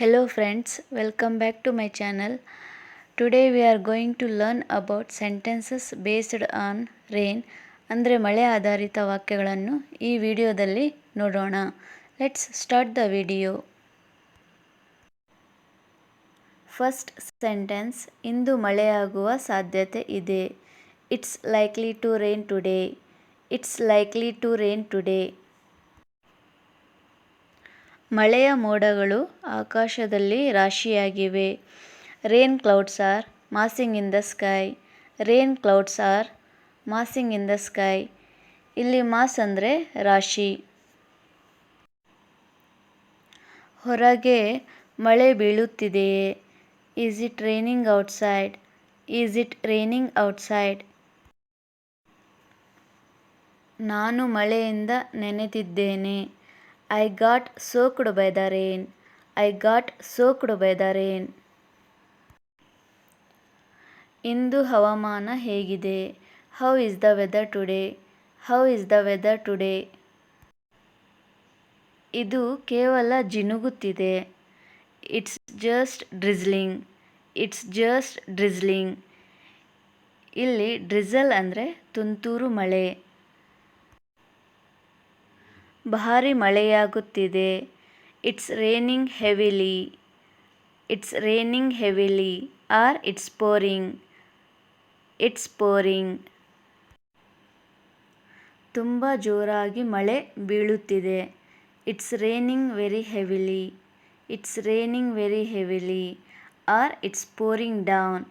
Hello friends, welcome back to my channel. Today we are going to learn about sentences based on rain ಅಂದರೆ ಮಳೆ ಆಧಾರಿತ ವಾಕ್ಯಗಳನ್ನು ಈ ವಿಡಿಯೋದಲ್ಲಿ ನೋಡೋಣ. Let's start the video. First sentence, ಇಂದು ಮಳೆಯಾಗುವ ಸಾಧ್ಯತೆ ಇದೆ. It's likely to rain today. It's likely to rain today. ಮಳೆಯ ಮೋಡಗಳು ಆಕಾಶದಲ್ಲಿ ರಾಶಿಯಾಗಿವೆ. Rain clouds are massing in the sky. Rain clouds are massing in the sky. ಇಲ್ಲಿ ಮಾಸ್ ಅಂದರೆ ರಾಶಿ. ಹೊರಗೆ ಮಳೆ ಬೀಳುತ್ತಿದೆಯೇ? Is it raining outside? Is it raining outside? ನಾನು ಮಳೆಯಿಂದ ನೆನೆದಿದ್ದೇನೆ. I got soaked by the rain. I got soaked by the rain. ಇಂದು ಹವಾಮಾನ ಹೇಗಿದೆ? How is the weather today? How is the weather today? ಇದು ಕೇವಲ ಜಿನುಗುತ್ತಿದೆ. It's just drizzling. It's just drizzling. ಇಲ್ಲಿ ಡ್ರಿಝಲ್ ಅಂದರೆ ತುಂತುರು ಮಳೆ. ಭಾರಿ ಮಳೆಯಾಗುತ್ತಿದೆ. It's raining heavily. It's raining heavily or it's pouring. It's pouring. ತುಂಬ ಜೋರಾಗಿ ಮಳೆ ಬೀಳುತ್ತಿದೆ. It's raining very heavily. It's raining very heavily or it's pouring down.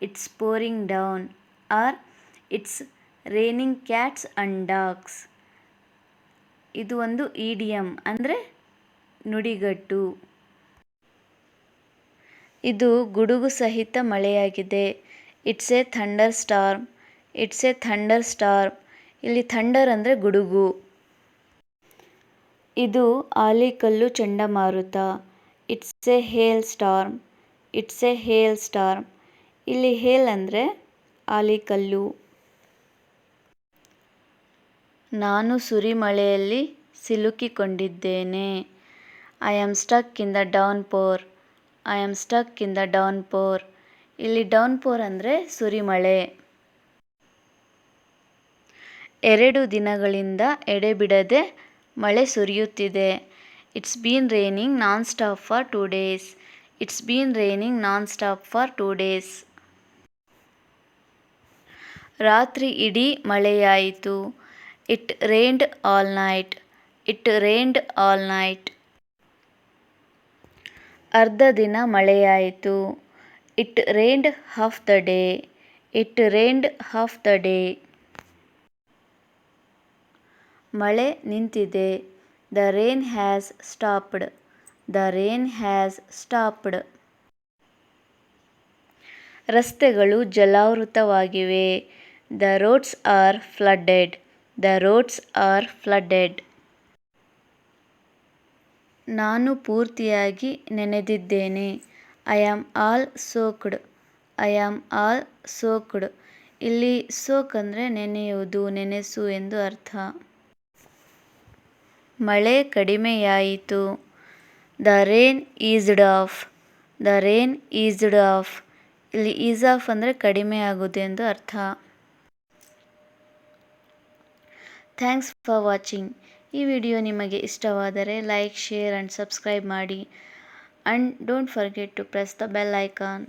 It's pouring down or it's raining cats and dogs. ಇದು ಒಂದು idiom ಅಂದರೆ ನುಡಿಗಟ್ಟು. ಇದು ಗುಡುಗು ಸಹಿತ ಮಳೆಯಾಗಿದೆ. It's a thunder storm. It's a thunder storm. ಇಲ್ಲಿ ಥಂಡರ್ ಅಂದರೆ ಗುಡುಗು. ಇದು ಆಲಿಕಲ್ಲು ಚಂಡಮಾರುತ. It's a hail storm. It's a hail storm. ಇಲ್ಲಿ ಹೇಲ್ ಅಂದರೆ ಆಲಿಕಲ್ಲು. ನಾನು ಸುರಿಮಳೆಯಲ್ಲಿ ಸಿಲುಕಿಕೊಂಡಿದ್ದೇನೆ. I am stuck in the downpour. I am stuck in the downpour. ಇಲ್ಲಿ ಡೌನ್ ಪೋರ್ ಅಂದರೆ ಸುರಿಮಳೆ. 2 ದಿನಗಳಿಂದ ಎಡೆಬಿಡದೆ ಮಳೆ ಸುರಿಯುತ್ತಿದೆ. It's been raining non stop for 2 days. It's been raining non stop for 2 days. ರಾತ್ರಿ ಇಡೀ ಮಳೆಯಾಯಿತು. It rained all night. It rained all night. ಅರ್ಧ ದಿನ ಮಳೆಯಾಯಿತು. It rained half the day. It rained half the day. ಮಳೆ ನಿಂತಿದೆ. The rain has stopped. The rain has stopped. ರಸ್ತೆಗಳು ಜಲಾವೃತವಾಗಿವೆ. The roads are flooded. The roads are flooded. ನಾನು ಪೂರ್ತಿಯಾಗಿ ನೆನೆದಿದ್ದೇನೆ. I am all soaked. I am all soaked. ಇಲ್ಲಿ soak ಅಂದರೆ ನೆನೆಯುವುದು, ನೆನೆಸು ಎಂದು ಅರ್ಥ. ಮಳೆ ಕಡಿಮೆಯಾಯಿತು. The rain eased off. The rain eased off. ಇಲ್ಲಿ ಈಸ್ ಆಫ್ ಅಂದರೆ ಕಡಿಮೆ ಆಗುವುದು ಎಂದು ಅರ್ಥ. Thanks for watching. ಈ ವಿಡಿಯೋ ನಿಮಗೆ ಇಷ್ಟವಾದರೆ ಲೈಕ್, ಶೇರ್ ಆ್ಯಂಡ್ ಸಬ್ಸ್ಕ್ರೈಬ್ ಮಾಡಿ. And don't forget to press the bell icon.